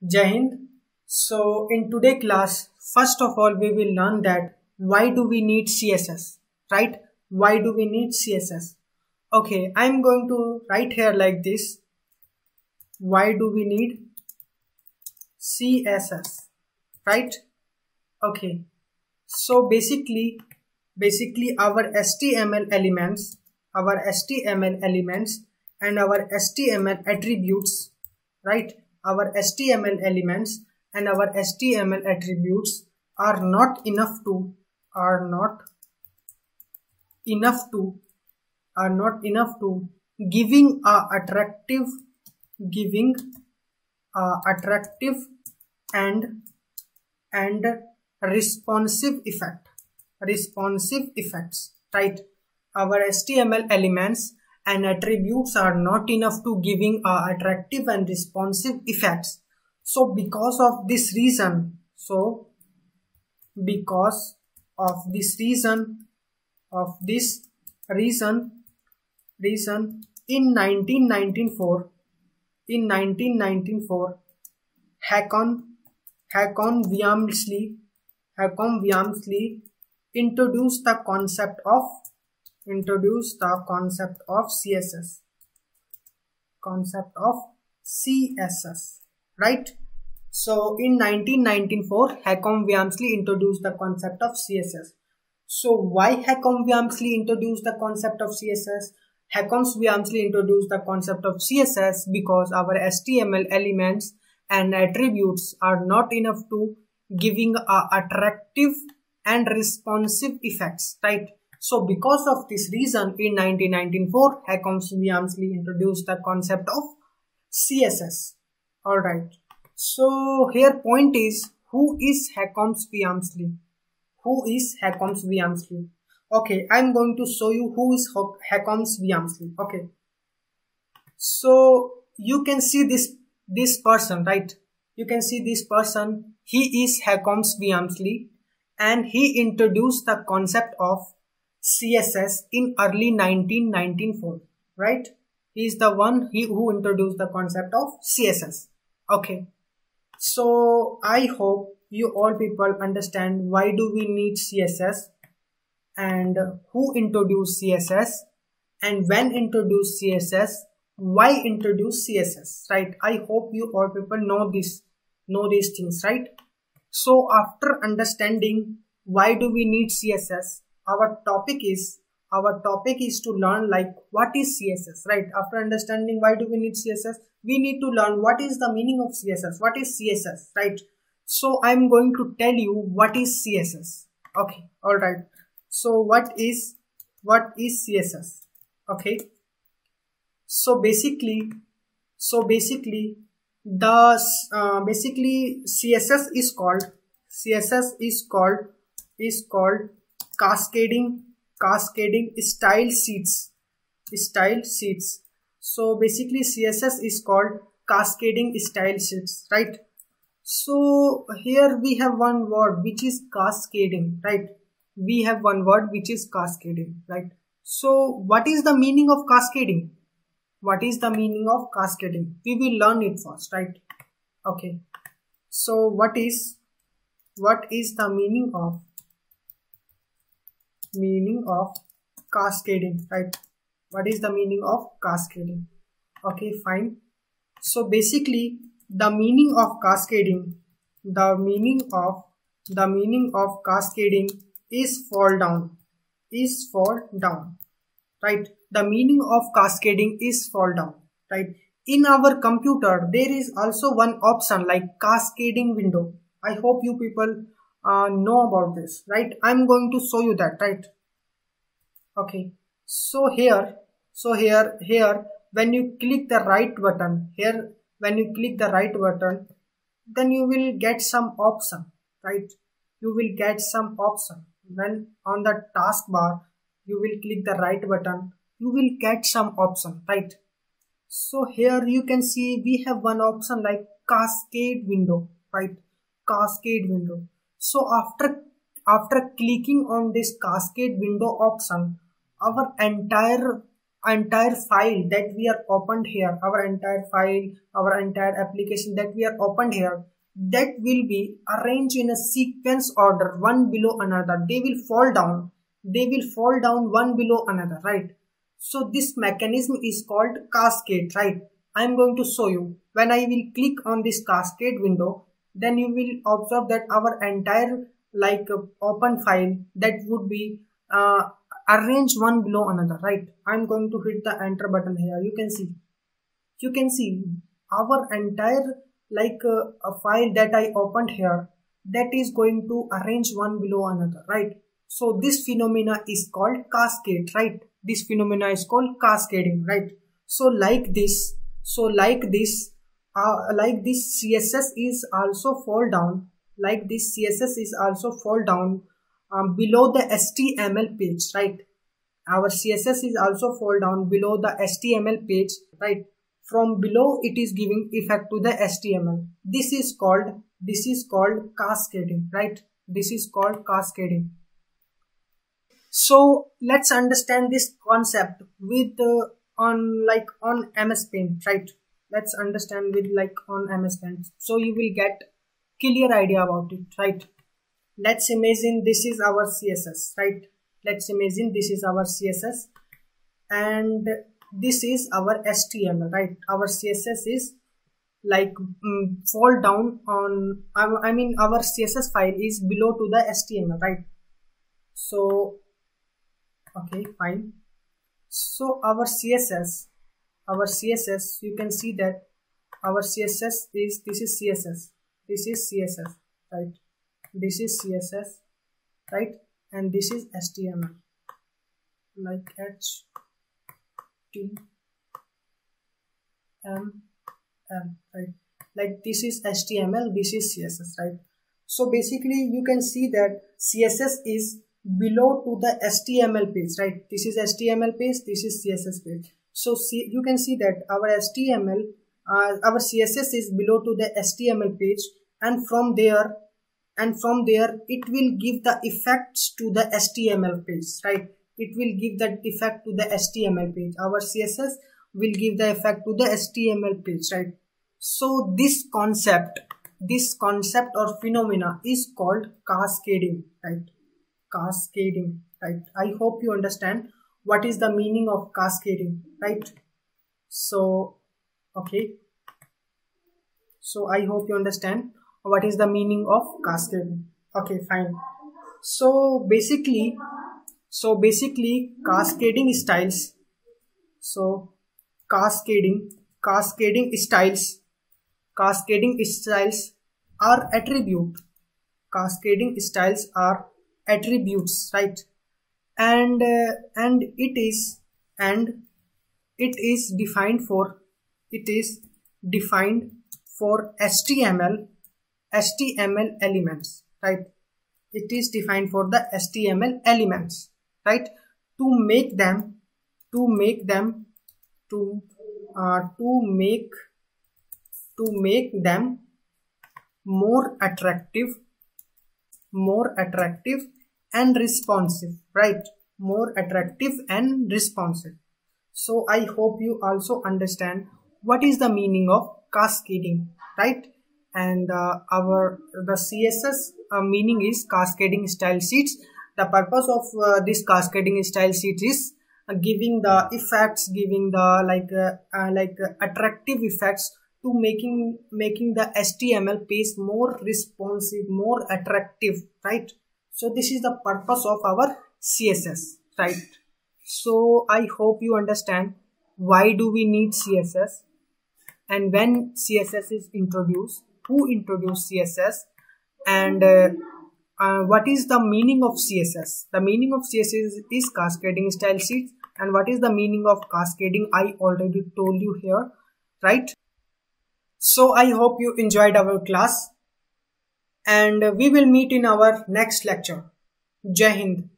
Jai Hind. So in today class, first of all, we will learn that why do we need CSS, right? Why do we need CSS? Okay, I'm going to write here like this. Why do we need CSS, right? Okay. So basically our HTML elements, and our HTML attributes, right? Our HTML elements and our HTML attributes are not enough to giving a attractive and responsive effects, right? Our HTML elements and attributes are not enough to giving attractive and responsive effects. So because of this reason, in 1994 Håkon Viamsli introduced the concept of CSS, right? So in 1994, Håkon Viamsli introduced the concept of CSS. So why Håkon Viamsli introduced the concept of CSS? Håkon Viamsli introduced the concept of CSS because our HTML elements and attributes are not enough to giving attractive and responsive effects, right? So because of this reason, in 1994, Håkon Viamsli introduced the concept of CSS. Alright. So here point is, who is Håkon Viamsli? Okay, I'm going to show you who is Håkon Viamsli. Okay. So you can see this person, right? You can see this person. He is Håkon Viamsli, and he introduced the concept of CSS in early 1994, right? He is the one who introduced the concept of CSS. Okay. So I hope you all people understand why do we need CSS and who introduced CSS and when introduced CSS, why introduce CSS, right? I hope you all people know these things, right? So after understanding why do we need CSS, our topic is to learn like what is CSS, right? After understanding why do we need CSS, we need to learn what is the meaning of CSS, what is CSS, right? So I'm going to tell you what is CSS. Okay, all right. So what is CSS? Okay. So basically CSS is called cascading style sheets. So basically CSS is called cascading style sheets, right? So here we have one word which is cascading, right? So what is the meaning of cascading? We will learn it first, right? Okay. So what is the meaning of cascading, right? What is the meaning of cascading? Okay, fine. So basically the meaning of cascading is fall down, right? The meaning of cascading is fall down, right? In our computer there is also one option like cascading window. I hope you people know about this, right? I'm going to show you that, right? Okay. So here when you click the right button, then you will get some option, right? When on the taskbar you will click the right button, you will get some option, right? So here you can see we have one option like cascade window, right? So after clicking on this cascade window option, our entire entire file that we are opened here, our entire file, our entire application that we are opened here, that will be arranged in a sequence order, one below another. They will fall down. They will fall down one below another, right? So this mechanism is called cascade, right? I am going to show you. When I will click on this cascade window, then you will observe that our entire open file that would be arranged one below another, right? I'm going to hit the enter button here. You can see our entire a file that I opened here, that is going to arrange one below another, right? So this phenomena is called cascade, right? This phenomena is called cascading, right? So like this CSS is also fall down, below the HTML page, right? Our CSS is also fall down below the HTML page, right? From below it is giving effect to the HTML. This is called cascading, right? This is called cascading. So let's understand this concept with on MS Paint, right? Let's understand with on MS Paint, so you will get clear idea about it, right? Let's imagine this is our CSS, right? Let's imagine this is our CSS and this is our HTML, right? Our CSS is fall down on, I mean our CSS file is below to the HTML, right? So okay, fine. So our CSS, you can see that our CSS is, this is CSS, right? This is CSS, right? And this is HTML, like HTML, right? Like this is HTML, this is CSS, right? So basically you can see that CSS is below to the HTML page, right? This is HTML page, this is CSS page. So you can see that our our CSS is below to the HTML page, and from there it will give the effects to the HTML page, right? It will give that effect to the HTML page. Our CSS will give the effect to the HTML page, right? So this concept or phenomena is called cascading, right? Cascading, right? I hope you understand what is the meaning of cascading, right? So okay, so I hope you understand what is the meaning of cascading. Okay, fine. So basically cascading styles, so cascading styles are attributes, right? And it is defined for HTML elements, right? It is defined for the HTML elements, right? To make them more attractive and responsive, right? More attractive and responsive. So I hope you also understand what is the meaning of cascading, right? And the CSS meaning is cascading style sheets. The purpose of this cascading style sheet is giving the effects, giving the attractive effects to making the HTML page more responsive, more attractive, right? So this is the purpose of our CSS, right? So I hope you understand why do we need CSS, and when CSS is introduced, who introduced CSS, and what is the meaning of CSS. The meaning of CSS is cascading style sheets, and what is the meaning of cascading I already told you here, right? So I hope you enjoyed our class, and we will meet in our next lecture. Jai Hind.